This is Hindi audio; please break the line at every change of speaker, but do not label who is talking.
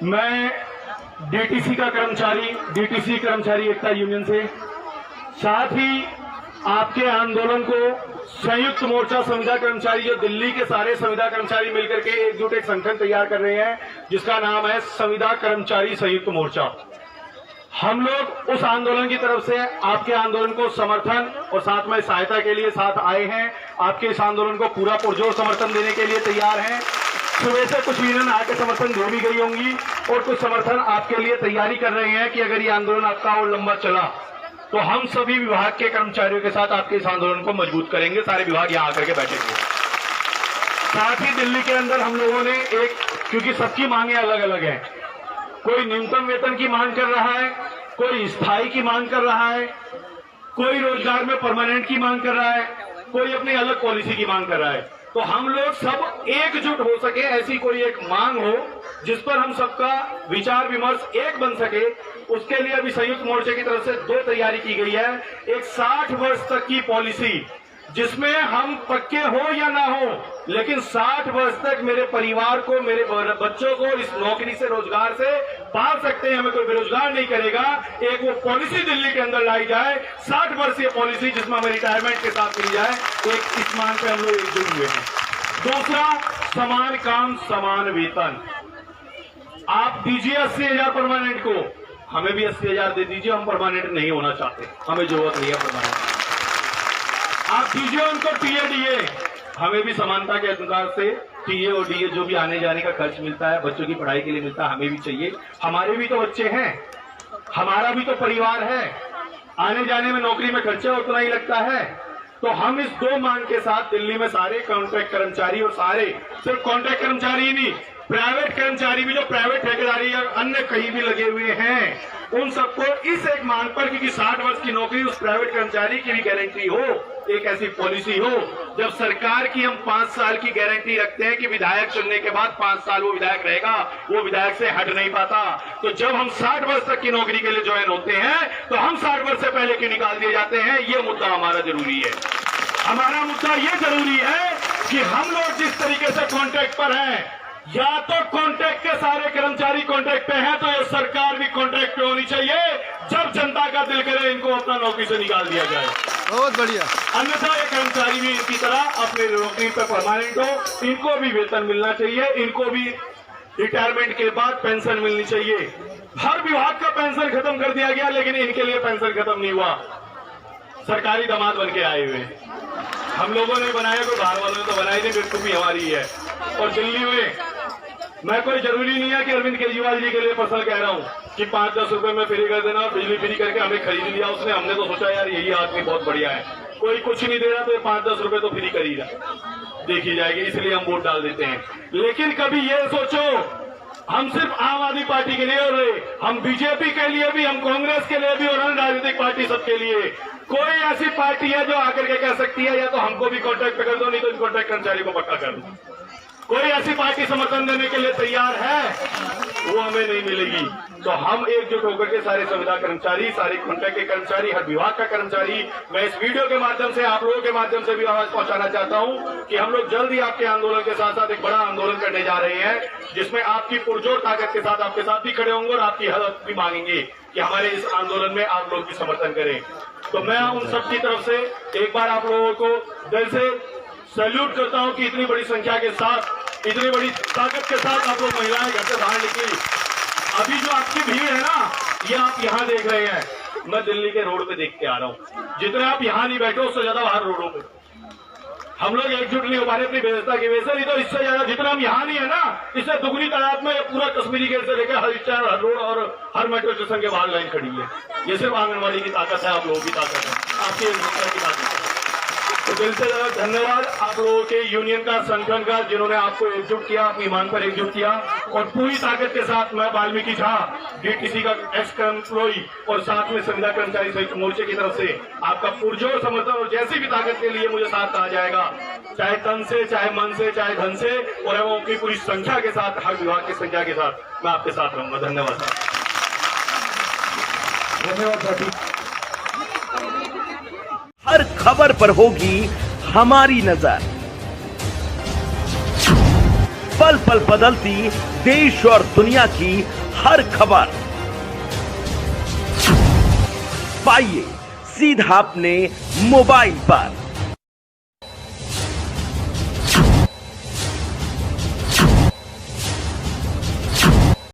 मैं डीटीसी कर्मचारी एकता यूनियन से, साथ ही आपके आंदोलन को संयुक्त मोर्चा संविदा कर्मचारी, जो दिल्ली के सारे संविदा कर्मचारी मिलकर के एकजुट एक संगठन तैयार कर रहे हैं जिसका नाम है संविदा कर्मचारी संयुक्त मोर्चा। हम लोग उस आंदोलन की तरफ से आपके आंदोलन को समर्थन और साथ में सहायता के लिए साथ आए हैं। आपके इस आंदोलन को पूरा पुरजोर समर्थन देने के लिए तैयार हैं। सुबह से कुछ यूनियन आके समर्थन दे भी गई होंगी और कुछ समर्थन आपके लिए तैयारी कर रहे हैं कि अगर ये आंदोलन आपका और लंबा चला तो हम सभी विभाग के कर्मचारियों के साथ आपके इस आंदोलन को मजबूत करेंगे। सारे विभाग यहाँ आकर के बैठेंगे। साथ ही दिल्ली के अंदर हम लोगों ने क्योंकि सबकी मांगे अलग अलग हैं, कोई न्यूनतम वेतन की मांग कर रहा है, कोई स्थायी की मांग कर रहा है, कोई रोजगार में परमानेंट की मांग कर रहा है, कोई अपनी अलग पॉलिसी की मांग कर रहा है। तो हम लोग सब एकजुट हो सके, ऐसी कोई एक मांग हो जिस पर हम सबका विचार विमर्श एक बन सके, उसके लिए अभी संयुक्त मोर्चे की तरफ से 2 तैयारी की गई है। एक 60 वर्ष तक की पॉलिसी जिसमें हम पक्के हो या ना हो, लेकिन 60 वर्ष तक मेरे परिवार को, मेरे बच्चों को इस नौकरी से, रोजगार से पाल सकते हैं, हमें कोई बेरोजगार नहीं करेगा। एक वो पॉलिसी दिल्ली के अंदर लाई जाए, 60 वर्षीय पॉलिसी जिसमें हमें रिटायरमेंट के साथ मिल जाए। एक इस मांग पे हम लोग एकजुट हुए हैं। दूसरा, समान काम समान वेतन। आप दीजिए 80,000 परमानेंट को, हमें भी 80,000 दे दीजिए। हम परमानेंट नहीं होना चाहते, हमें जरूरत नहीं है परमानेंट। आप दीजिए उनको टीए डीए, हमें भी समानता के अनुसार से टीए और डीए जो भी आने जाने का खर्च मिलता है, बच्चों की पढ़ाई के लिए मिलता है, हमें भी चाहिए। हमारे भी तो बच्चे हैं, हमारा भी तो परिवार है, आने जाने में नौकरी में खर्चा उतना ही लगता है। तो हम इस 2 मांग के साथ दिल्ली में सारे कॉन्ट्रैक्ट कर्मचारी, और सारे सिर्फ कॉन्ट्रैक्ट कर्मचारी ही नहीं, प्राइवेट कर्मचारी भी जो प्राइवेट ठेकेदारी या अन्य कहीं भी लगे हुए हैं, उन सबको इस एक मांग पर, क्योंकि 60 वर्ष की नौकरी उस प्राइवेट कर्मचारी की भी गारंटी हो, एक ऐसी पॉलिसी हो। जब सरकार की हम 5 साल की गारंटी रखते हैं कि विधायक चुनने के बाद 5 साल वो विधायक रहेगा, वो विधायक से हट नहीं पाता, तो जब हम 60 वर्ष तक की नौकरी के लिए ज्वाइन होते हैं तो हम 60 वर्ष से पहले क्यों निकाल दिए जाते हैं? ये मुद्दा हमारा जरूरी है। हमारा मुद्दा ये जरूरी है कि हम लोग जिस तरीके से कॉन्ट्रैक्ट पर हैं, या तो कॉन्ट्रैक्ट के सारे कर्मचारी कॉन्ट्रैक्ट पे हैं, तो ये सरकार भी कॉन्ट्रैक्ट पे होनी चाहिए। जब जनता का दिल करे इनको अपना नौकरी से निकाल दिया जाए।
बहुत बढ़िया।
अन्यथा ये कर्मचारी भी इनकी तरह अपने नौकरी पे परमानेंट हो, इनको भी वेतन मिलना चाहिए, इनको भी रिटायरमेंट के बाद पेंशन मिलनी चाहिए। हर विभाग का पेंशन खत्म कर दिया गया, लेकिन इनके लिए पेंशन खत्म नहीं हुआ। सरकारी दामाद बन के आए हुए हम लोगों ने बनाया, कोई बाहर वालों ने तो बनाई नहीं, बिल्कुल भी हमारी है। और दिल्ली में मैं कोई जरूरी नहीं है कि अरविंद केजरीवाल जी के लिए पर्सनल कह रहा हूं कि 5-10 रुपए में फ्री कर देना, बिजली फ्री करके हमें खरीद लिया उसने। हमने तो सोचा यार यही आदमी बहुत बढ़िया है, कोई कुछ नहीं दे रहा तो 5-10 रुपए तो फ्री कर ही रहा, देखी जाएगी, इसलिए हम वोट डाल देते हैं। लेकिन कभी ये सोचो, हम सिर्फ आम आदमी पार्टी के लिए और हम बीजेपी के लिए भी, हम कांग्रेस के लिए भी और अन्य राजनीतिक पार्टी सबके लिए, कोई ऐसी पार्टी है जो आकर के कह सकती है या तो हमको भी कॉन्ट्रैक्ट पे कर दो, नहीं तो इन कॉन्ट्रैक्ट कर्मचारी को पक्का कर दो। कोई ऐसी पार्टी समर्थन देने के लिए तैयार है? वो हमें नहीं मिलेगी। तो हम एकजुट होकर के सारे संविदा कर्मचारी, सारे कॉन्ट्रैक्ट के कर्मचारी, हर विभाग का कर्मचारी, मैं इस वीडियो के माध्यम से, आप लोगों के माध्यम से भी आवाज पहुंचाना चाहता हूं कि हम लोग जल्द ही आपके आंदोलन के साथ साथ एक बड़ा आंदोलन करने जा रहे हैं, जिसमें आपकी पुरजोर ताकत के साथ आपके साथ भी खड़े होंगे और आपकी हेल्प भी मांगेंगे कि हमारे इस आंदोलन में आप लोग भी समर्थन करें। तो मैं उन सबकी तरफ से एक बार आप लोगों को दिल से सैल्यूट करता हूं कि इतनी बड़ी संख्या के साथ, इतनी बड़ी ताकत के साथ आप लोग महिलाएं घर से बाहर निकली। अभी जो आपकी भीड़ है ना, ये आप यहाँ देख रहे हैं, मैं दिल्ली के रोड पे देख के आ रहा हूँ। जितने आप यहाँ नहीं बैठे उससे ज्यादा बाहर रोडों पे हम लोग एकजुट नहीं हो पा रहे अपनी व्यवस्था की वजह से। नहीं तो इससे ज्यादा जितना हम यहाँ नहीं है ना, इससे दुगनी तादाद में पूरा कश्मीरी गेट से लेकर हर स्टैंड, हर रोड और हर मेट्रो स्टेशन के बाहर लाइन खड़ी है। ये सिर्फ आंगनबाड़ी की ताकत है, आप लोगों की ताकत है, आपकी एकजुटता की ताकत है। तो दिल से धन्यवाद आप लोगों के यूनियन का, संगठन का, जिन्होंने आपको एकजुट किया, अपनी मांग पर एकजुट किया। और पूरी ताकत के साथ मैं वाल्मीकि झा, डीटीसी का एक्स एम्प्लॉई और साथ में संविदा कर्मचारी संयुक्त मोर्चे की तरफ से आपका पुरजोर समर्थन, और जैसी भी ताकत के लिए मुझे साथ कहा जाएगा, चाहे तन से, चाहे मन से, चाहे धन से, और एवं की पूरी संख्या के साथ, हर विभाग की संख्या के साथ मैं आपके साथ रहूंगा। धन्यवाद
धन्यवाद।
हर खबर पर होगी हमारी नजर। पल पल बदलती देश और दुनिया की हर खबर पाइए सीधा अपने मोबाइल पर।